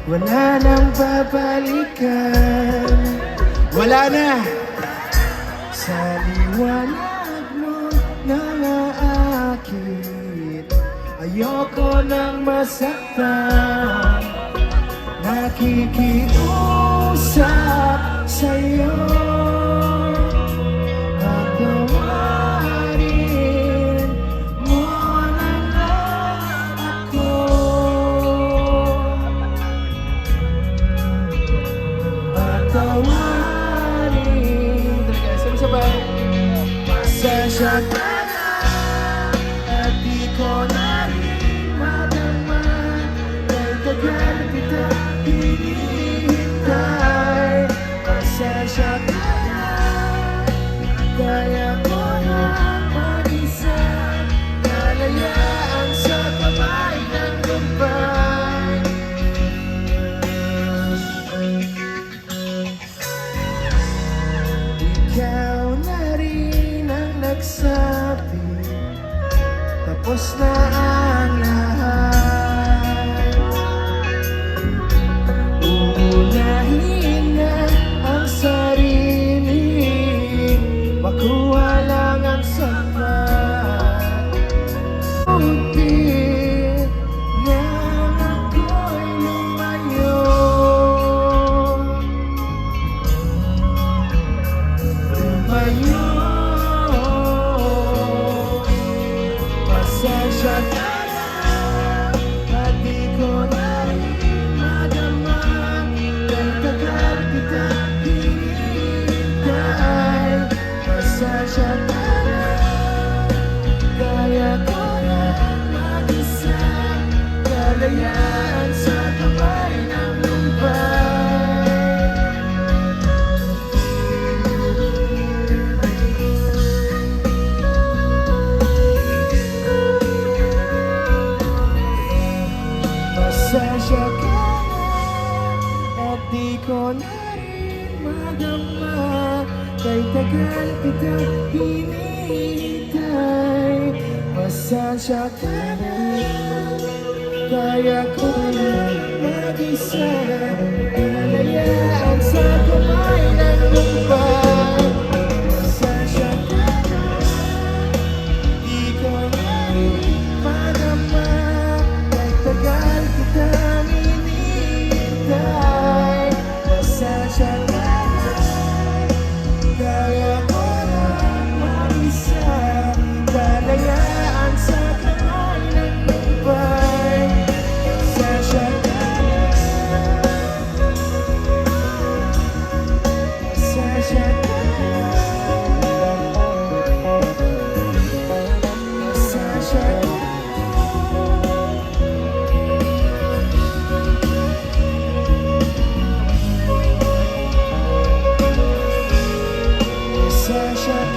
wala nang babalikan. Wala na. Sa liwanag mo nangaakit, ayoko nang masaktan. Nakikiusap sa'yo, patawarin mo na lang ako. Patawarin. Talaga, sabay-sabay. Pasensya ka na at di ko na rin madama. Dahil tagal kita hinihintay. Pasensya ka na, kaya ko na mag-isa. Kalayaan sa kamay ng lumbay. Ikaw na rin ang nagsabi, tapos na ang lahat. Uunahin na ang sarili, makuha lang ang sapat. Buti na ako'y lumayo, lumayo. Pasensya ka na at di ko na rin madama. Dahil tagal kita hinihintay. Pasensya ka na, kaya ko na mag-isa. Kalayaan sa kamay ng lumbay. Pasensya ka na at di ko na rin madama. Kay tagal kita hinihintay. Pasensya ka na, kaya ko na mag-isa. Kalayaan sa kamay ng lumbay. Pasensya ka na, di ko na rin madama. Kay tagal kita hinihintay. Pasensya ka na, kaya ko na mag-isa. Kalayaan sa kamay ng lumbay. Pasensya ka na, pasensya ka na, pasensya ka na. Pasensya ka